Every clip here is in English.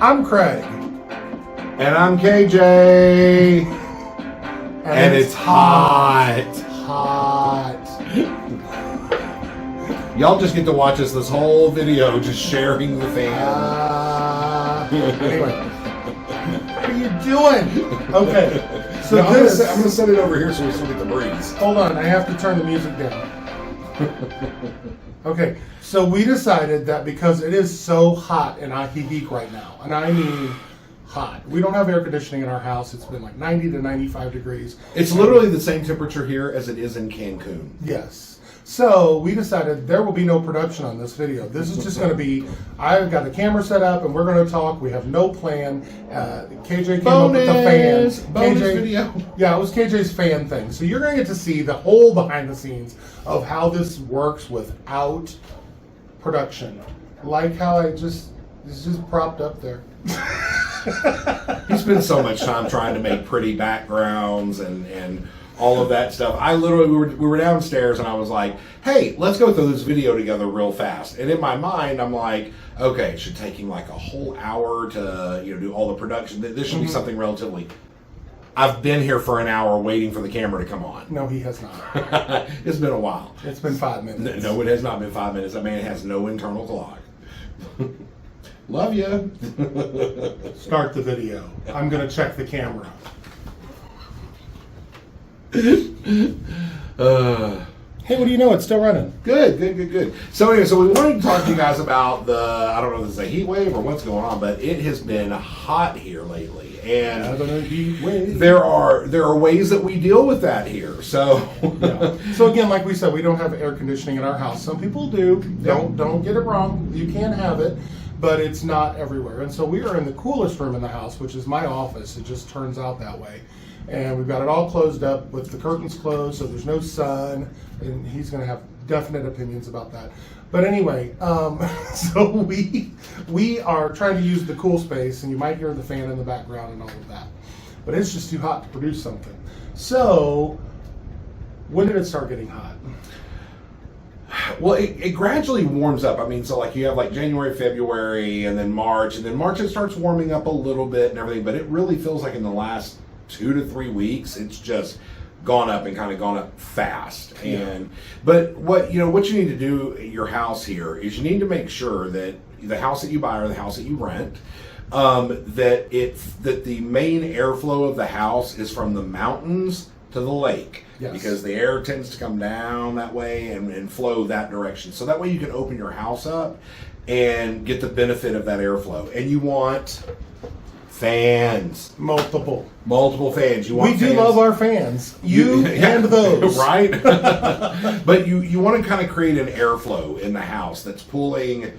I'm Craig. And I'm KJ. And it's hot. Hot. Y'all just get to watch us this whole video just sharing the fan. Anyway. What are you doing? Okay. So I'm going to set it over here so we still get the breeze. Hold on. I have to turn the music down. Okay. So we decided that because it is so hot in Ajijic right now, and I mean hot. We don't have air conditioning in our house. It's been like 90 to 95 degrees. It's literally the same temperature here as it is in Cancun. Yes. So we decided there will be no production on this video. This is just going to be, I've got the camera set up and we're going to talk. We have no plan. KJ came up with the fan. Bonus KJ, video. Yeah, it was KJ's fan thing. So you're going to get to see the whole behind the scenes of how this works without production. Like how it's just propped up there. He spends so much time trying to make pretty backgrounds and all of that stuff. I literally, we were downstairs and I was like, hey, let's go through this video together real fast. And in my mind, I'm like, okay, it should take him like a whole hour to do all the production. This should be something relatively. I've been here for an hour waiting for the camera to come on. No, he has not. It's been a while. It's been 5 minutes. No, it has not been 5 minutes. That man has no internal clock. Love you. Start the video. I'm going to check the camera. Hey, what do you know? It's still running. Good. So anyway, we wanted to talk to you guys about I don't know if this is a heat wave or what's going on, but it has been hot here lately. And there are ways that we deal with that here. So So again, like we said, we don't have air conditioning in our house. Some people do. Don't get it wrong. You can have it, but it's not everywhere. And so we are in the coolest room in the house, which is my office. It just turns out that way. And we've got it all closed up with the curtains closed, so there's no sun. And he's going to have definite opinions about that. But anyway, so we are trying to use the cool space, and you might hear the fan in the background and all of that. But it's just too hot to produce something. So when did it start getting hot? Well, it gradually warms up. I mean, so like you have like January, February, and then March it starts warming up a little bit and everything. But it really feels like in the last 2 to 3 weeks, it's just gone up and kind of gone up fast. But what you need to do at your house here is you need to make sure that the house that you buy or the house that you rent, that the main airflow of the house is from the mountains to the lake. Yes. Because the air tends to come down that way and flow that direction. So that way you can open your house up and get the benefit of that airflow. And you want fans. Multiple fans. We do love our fans. And those. Right? But you want to kind of create an airflow in the house that's pulling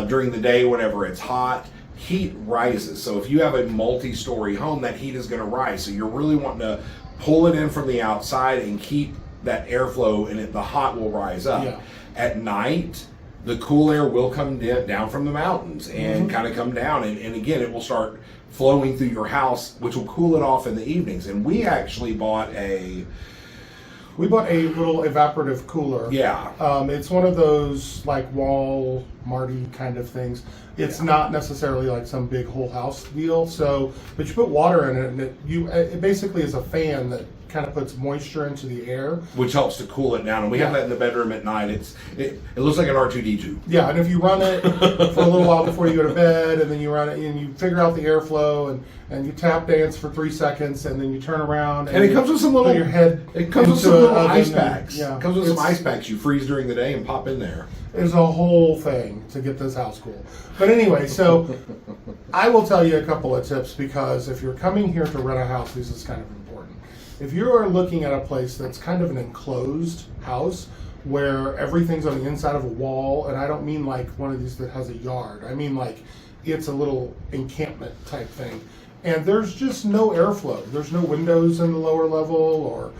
during the day whenever it's hot. Heat rises. So if you have a multi-story home, that heat is going to rise. So you're really wanting to pull it in from the outside and keep that airflow, and the hot will rise up. Yeah. At night, the cool air will come down from the mountains and kind of come down. And again, it will start flowing through your house, which will cool it off in the evenings. And we actually bought a little evaporative cooler. Yeah. It's one of those like wall Marty kind of things. It's not necessarily like some big whole house deal. But you put water in it, and it basically is a fan that kind of puts moisture into the air, which helps to cool it down. And we have that in the bedroom at night. It looks like an R2D2. Yeah, and if you run it for a little while before you go to bed, and then you run it and you figure out the airflow, and you tap dance for 3 seconds, and then you turn around and it comes with some little ice packs. Yeah, it comes with some ice packs you freeze during the day and pop in there. There's a whole thing to get this house cool. But anyway, so I will tell you a couple of tips, because if you're coming here to rent a house, this is kind of important. If you are looking at a place that's kind of an enclosed house where everything's on the inside of a wall, and I don't mean like one of these that has a yard, I mean like it's a little encampment type thing, and there's just no airflow. There's no windows in the lower level, or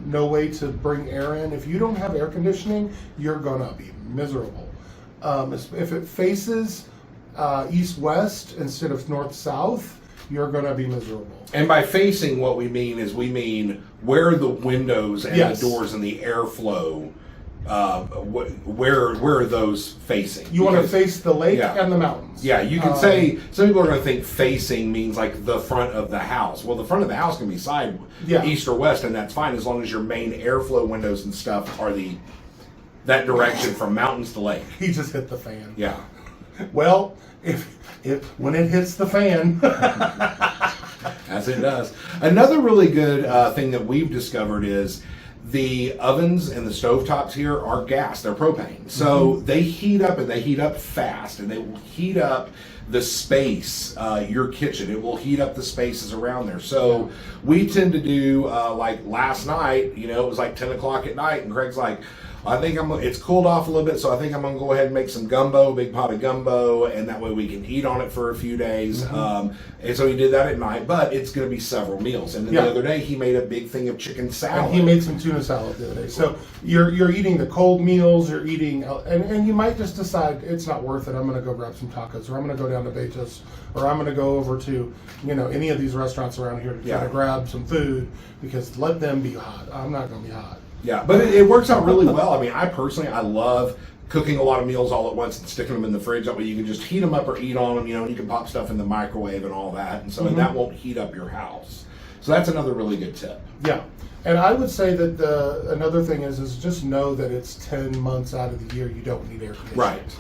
no way to bring air in. If you don't have air conditioning, you're gonna be miserable. If it faces east-west instead of north-south, you're going to be miserable. And by facing, what we mean is where the windows and the doors and the airflow where are those facing? You want to face the lake Yeah. and the mountains. Yeah, you could say, some people are going to think facing means like the front of the house. Well, the front of the house can be side, east or west, and that's fine as long as your main airflow windows and stuff are that direction from mountains to lake. He just hit the fan. Yeah. Well, if when it hits the fan. As it does. Another really good thing that we've discovered is the ovens and the stovetops here are gas. They're propane. So they heat up, and they heat up fast, and they will heat up the space, your kitchen. It will heat up the spaces around there. So we tend to do, like last night, it was like 10 o'clock at night, and Craig's like, I think it's cooled off a little bit, so I think I'm going to go ahead and make some gumbo, big pot of gumbo, and that way we can eat on it for a few days. And so he did that at night, but it's going to be several meals. And then the other day, he made a big thing of chicken salad. And he made some tuna salad the other day. So you're eating the cold meals, you're eating, and you might just decide it's not worth it. I'm going to go grab some tacos, or I'm going to go down to Betos, or I'm going to go over to, any of these restaurants around here to try to grab some food, because let them be hot. I'm not going to be hot. Yeah, but it works out really well. I mean, I love cooking a lot of meals all at once and sticking them in the fridge. That way you can just heat them up or eat on them, and you can pop stuff in the microwave and all that. And so and that won't heat up your house. So that's another really good tip. Yeah. And I would say that another thing is just know that it's 10 months out of the year you don't need air conditioning. Right.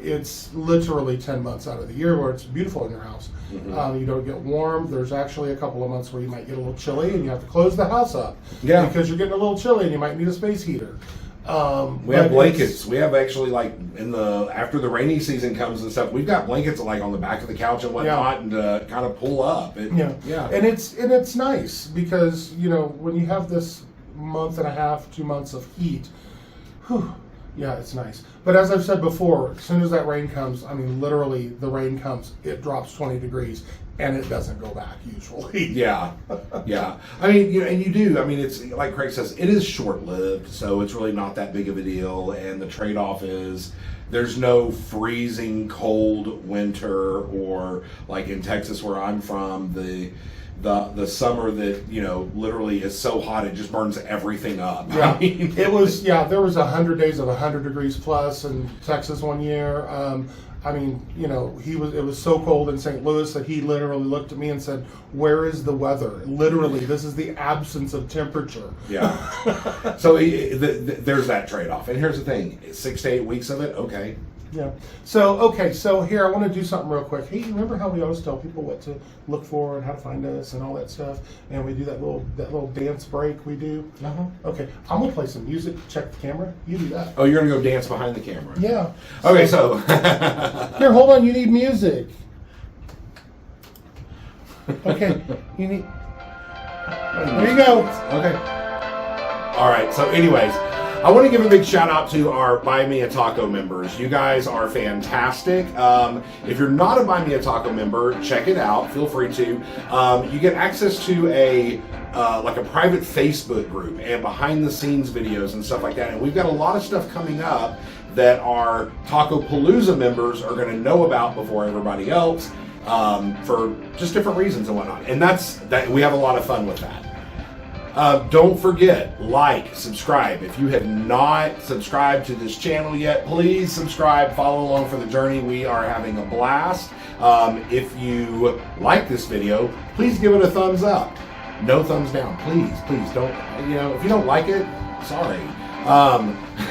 It's literally 10 months out of the year where it's beautiful in your house. You don't get warm. There's actually a couple of months where you might get a little chilly and you have to close the house up. Yeah. Because you're getting a little chilly and you might need a space heater. We have blankets. We have actually, like, after the rainy season comes and stuff, we've got blankets like on the back of the couch and whatnot, and kind of pull up. Yeah. And it's nice because, when you have this month and a half, 2 months of heat, yeah, it's nice. But as I've said before, as soon as that rain comes, literally the rain comes, it drops 20 degrees, and it doesn't go back usually. Yeah. And you do. It's like Craig says, it is short-lived, so it's really not that big of a deal. And the trade-off is there's no freezing cold winter, or like in Texas where I'm from, the summer that literally is so hot it just burns everything up. Yeah, it was. Yeah, there was 100 days of 100 degrees plus in Texas one year. It was so cold in St. Louis that he literally looked at me and said, "Where is the weather?" Literally, this is the absence of temperature. Yeah. So there's that trade-off. And here's the thing: 6 to 8 weeks of it, okay. Yeah. So here I want to do something real quick. Hey, remember how we always tell people what to look for and how to find us and all that stuff? And we do that little dance break we do. Okay. I'm gonna play some music. Check the camera. You do that. Oh, you're gonna go dance behind the camera. Yeah. Okay. So here, hold on. You need music. Okay. You need. There you go. Okay. All right. So, anyways, I want to give a big shout out to our Buy Me a Taco members. You guys are fantastic. If you're not a Buy Me a Taco member, check it out. Feel free to. You get access to a private Facebook group and behind the scenes videos and stuff like that. And we've got a lot of stuff coming up that our Taco Palooza members are going to know about before everybody else, for just different reasons and whatnot. And that we have a lot of fun with that. Don't forget, subscribe. If you have not subscribed to this channel yet, please subscribe, follow along for the journey. We are having a blast. If you like this video, please give it a thumbs up. No thumbs down, please don't. If you don't like it, sorry.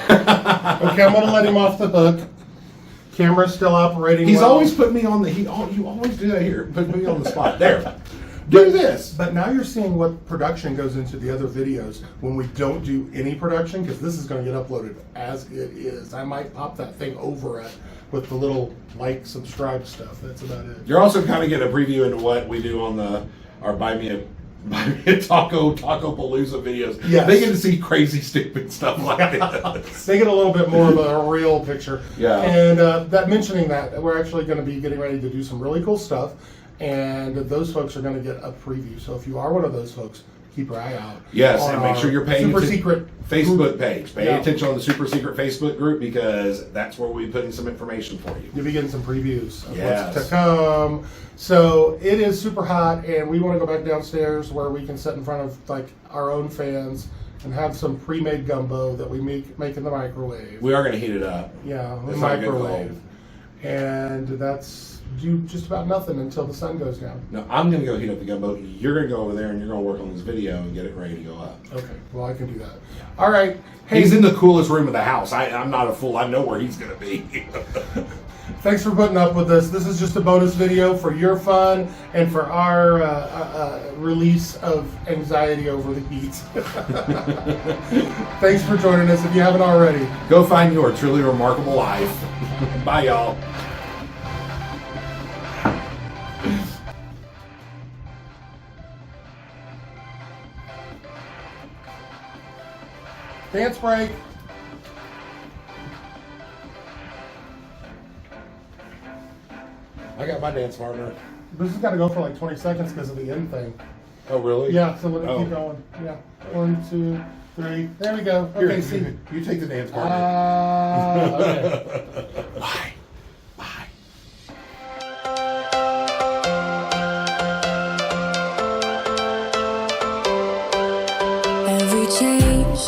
Okay, I'm gonna let him off the hook. Camera's still operating. He's well. always put me on you always do that here. Put me on the spot. There. Do this. But now you're seeing what production goes into the other videos when we don't do any production, because this is going to get uploaded as it is. I might pop that thing over it with the little subscribe stuff. That's about it. You're also kind of getting a preview into what we do on our Buy Me a Taco Palooza videos. Yes. They get to see crazy, stupid stuff like this. They get a little bit more of a real picture. Yeah. And mentioning that, we're actually going to be getting ready to do some really cool stuff. And those folks are going to get a preview. So if you are one of those folks, keep your eye out. Yes, on and make our sure you're paying super secret Facebook group. page. Pay Yeah. attention on the super secret Facebook group because that's where we'll be putting some information for you. You'll be getting some previews of Yes. what's to come. So it is super hot, and we want to go back downstairs where we can sit in front of like our own fans and have some pre-made gumbo that we make in the microwave. We are going to heat it up. Yeah, the It's not gonna microwave. cold. And that's do just about nothing until the sun goes down. No, I'm going to go heat up the gumbo. You're going to go over there and you're going to work on this video and get it ready to go up. Okay, well I can do that. All right. Hey, He's in the coolest room of the house. I'm not a fool. I know where he's going to be. thanks for putting up with us. This is just a bonus video for your fun and for our release of anxiety over the heat. Thanks for joining us if you haven't already. Go find your truly remarkable life. Bye, y'all. Dance break. I got my dance partner. This has got to go for like 20 seconds because of the end thing. Oh, really? Yeah, so let me Oh. keep going. Yeah. 1, 2, 3. There we go. Okay, Here, see. you take the dance partner. Okay. Bye. Bye. Every change